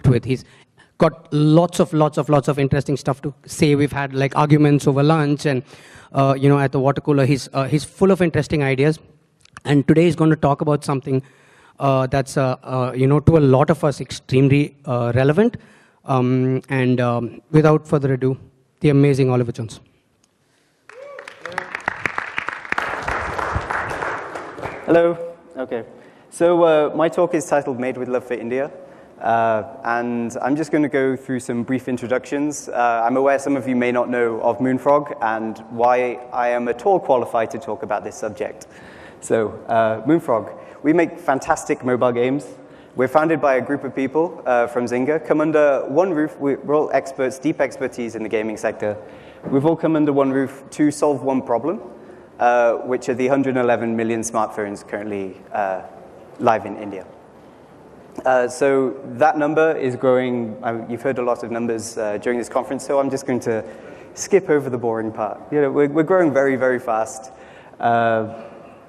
with. He's got lots of interesting stuff to say. We've had like arguments over lunch, and at the water cooler. He's full of interesting ideas, and today he's going to talk about something that's to a lot of us extremely relevant. Without further ado, the amazing Oliver Jones. Hello. Okay. So my talk is titled Made with Love for India. And I'm just going to go through some brief introductions. I'm aware some of you may not know of Moonfrog and why I am at all qualified to talk about this subject. So Moonfrog, we make fantastic mobile games. We're founded by a group of people from Zynga, come under one roof. We're all experts, deep expertise in the gaming sector. We've all come under one roof to solve one problem, which are the 111 million smartphones currently live in India. So that number is growing. You've heard a lot of numbers during this conference, so I'm just going to skip over the boring part. We're growing very, very fast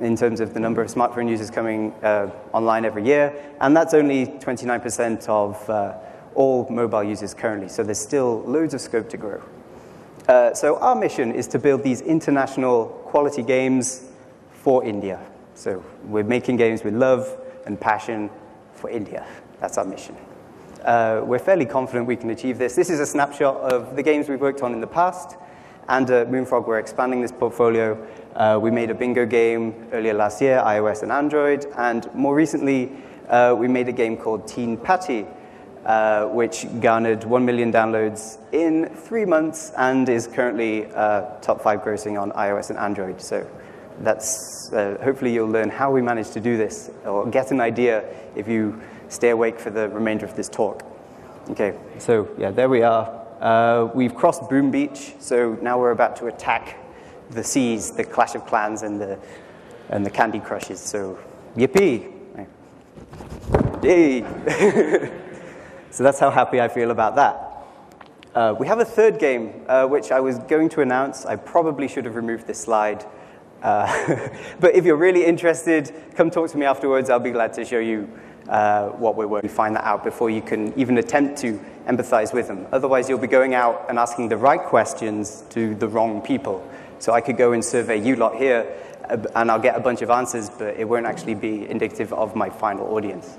in terms of the number of smartphone users coming online every year, and that's only 29% of all mobile users currently, so there's still loads of scope to grow. So our mission is to build these international quality games for India. So we're making games with love and passion for India. That's our mission. We're fairly confident we can achieve this. This is a snapshot of the games we've worked on in the past, and at Moonfrog we're expanding this portfolio. We made a bingo game earlier last year, iOS and Android, and more recently we made a game called Teen Patty, which garnered 1 million downloads in 3 months and is currently top 5 grossing on iOS and Android. So that's hopefully you'll learn how we managed to do this, or get an idea if you stay awake for the remainder of this talk. Okay, so yeah, there we are. We've crossed Boom Beach, so now we're about to attack the seas, the Clash of Clans and the Candy Crushes. So yippee! Yay! So that's how happy I feel about that. We have a third game, which I was going to announce. I probably should have removed this slide. But if you're really interested, come talk to me afterwards. I'll be glad to show you what we're working on. Find that out before you can even attempt to empathize with them. Otherwise, you'll be going out and asking the right questions to the wrong people. So I could go and survey you lot here, and I'll get a bunch of answers, but it won't actually be indicative of my final audience.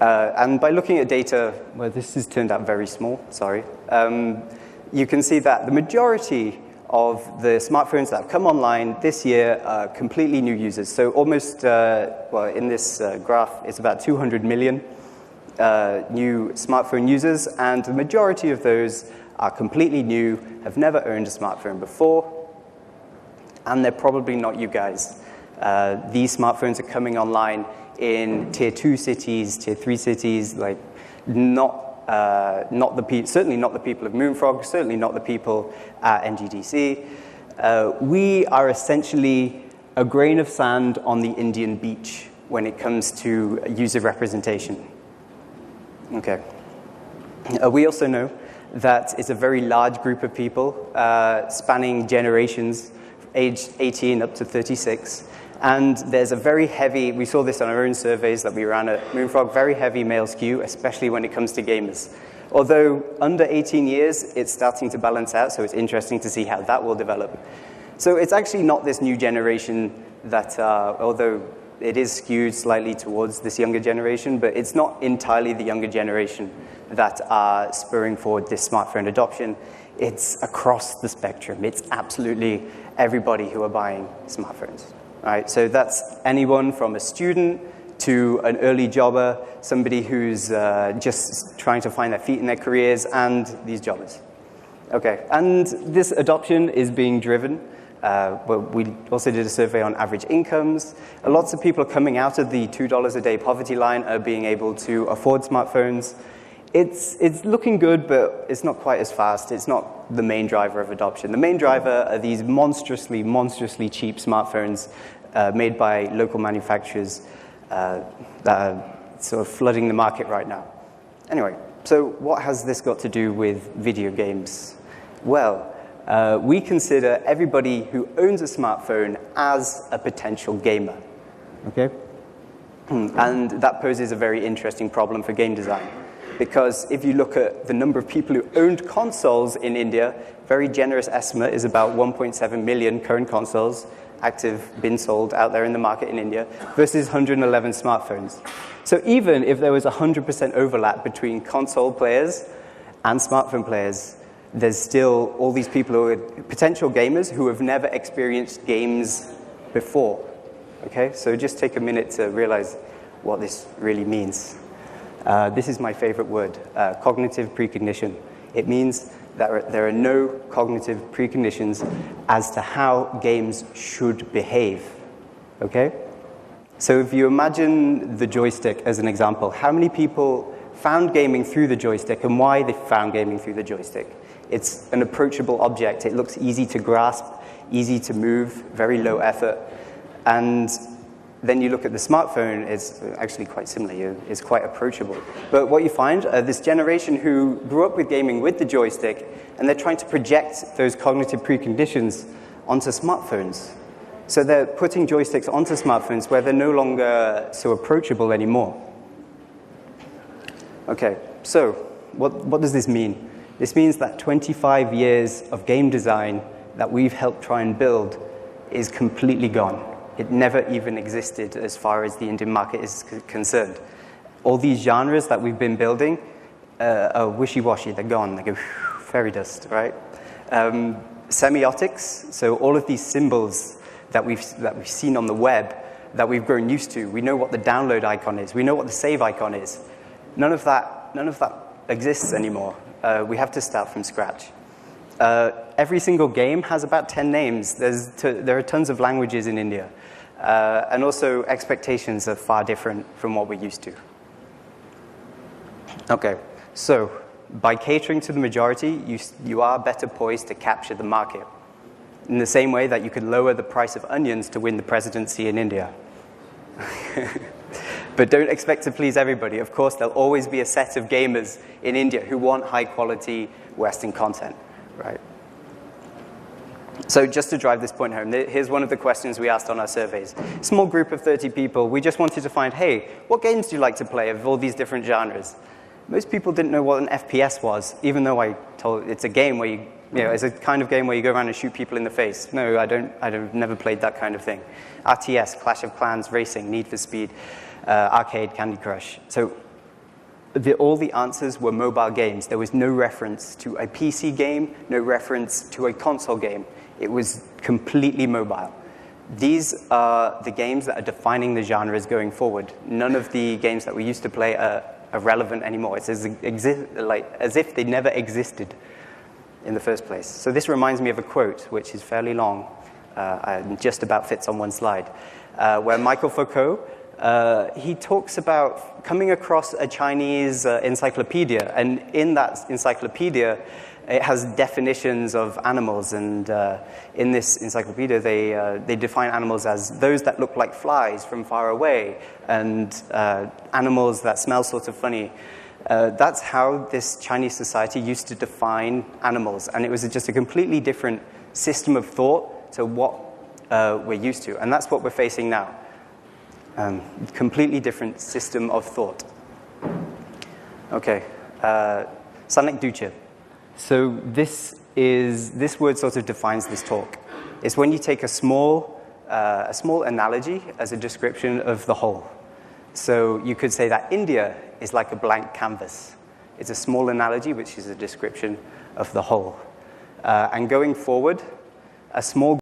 And by looking at data, well, this has turned out very small, sorry. You can see that the majority of the smartphones that have come online this year are completely new users. So almost, well, in this graph, it's about 200 million new smartphone users, and the majority of those are completely new, have never owned a smartphone before, and they're probably not you guys. These smartphones are coming online in tier 2 cities, tier 3 cities, like certainly not the people of Moonfrog, certainly not the people at NGDC. We are essentially a grain of sand on the Indian beach when it comes to user representation. Okay. We also know that it's a very large group of people spanning generations, aged 18 up to 36. And there's a very heavy, we saw this on our own surveys that we ran at Moonfrog, very heavy male skew, especially when it comes to gamers. Although under 18 years, it's starting to balance out, so it's interesting to see how that will develop. So it's actually not this new generation that, although it is skewed slightly towards this younger generation, but it's not entirely the younger generation that are spurring forward this smartphone adoption. It's across the spectrum. It's absolutely everybody who are buying smartphones. Right, so that's anyone from a student to an early jobber, somebody who's just trying to find their feet in their careers, and these jobbers. Okay, and this adoption is being driven. Well, we also did a survey on average incomes. Lots of people are coming out of the $2 a day poverty line, are being able to afford smartphones. It's looking good, but it's not quite as fast. It's not the main driver of adoption. The main driver are these monstrously cheap smartphones made by local manufacturers that are sort of flooding the market right now. Anyway, so what has this got to do with video games? Well, we consider everybody who owns a smartphone as a potential gamer. Okay? And that poses a very interesting problem for game design. Because if you look at the number of people who owned consoles in India, very generous estimate is about 1.7 million current consoles active, been sold out there in the market in India, versus 111 smartphones. So even if there was 100% overlap between console players and smartphone players, there's still all these people who are potential gamers who have never experienced games before. Okay, so just take a minute to realize what this really means. This is my favorite word, cognitive precognition. It means that there are no cognitive preconditions as to how games should behave. Okay? So if you imagine the joystick as an example, how many people found gaming through the joystick and why they found gaming through the joystick? It's an approachable object. It looks easy to grasp, easy to move, very low effort. And then you look at the smartphone, it's actually quite similar. It's quite approachable. But what you find, this generation who grew up with gaming with the joystick, and they're trying to project those cognitive preconditions onto smartphones. So they're putting joysticks onto smartphones where they're no longer so approachable anymore. Okay, so what does this mean? This means that 25 years of game design that we've helped try and build is completely gone. It never even existed as far as the Indian market is concerned. All these genres that we've been building are wishy-washy. They're gone. They go fairy dust, right? Semiotics, so all of these symbols that we've seen on the web that we've grown used to. We know what the download icon is. We know what the save icon is. None of that exists anymore. We have to start from scratch. Every single game has about 10 names. There are tons of languages in India. And also, expectations are far different from what we're used to. Okay, so by catering to the majority, you are better poised to capture the market. In the same way that you could lower the price of onions to win the presidency in India. But don't expect to please everybody. Of course, there'll always be a set of gamers in India who want high-quality Western content, right? So just to drive this point home, here's one of the questions we asked on our surveys. Small group of 30 people, we just wanted to find, hey, what games do you like to play of all these different genres? Most people didn't know what an FPS was, even though I told it's a game where it's a kind of game where you go around and shoot people in the face. No, I've never played that kind of thing. RTS, Clash of Clans, Racing, Need for Speed, Arcade, Candy Crush. So all the answers were mobile games. There was no reference to a PC game, no reference to a console game. It was completely mobile. These are the games that are defining the genres going forward. None of the games that we used to play are relevant anymore. It's as if they never existed in the first place. So this reminds me of a quote, which is fairly long, and just about fits on one slide, where Michael Foucault, he talks about coming across a Chinese encyclopedia, and in that encyclopedia, it has definitions of animals, and in this encyclopedia, they define animals as those that look like flies from far away, and animals that smell sort of funny. That's how this Chinese society used to define animals, and it was just a completely different system of thought to what we're used to, and that's what we're facing now. Completely different system of thought. Okay, Sanekduche. So this word sort of defines this talk. It's when you take a small analogy as a description of the whole. So you could say that India is like a blank canvas. It's a small analogy, which is a description of the whole. And going forward, a small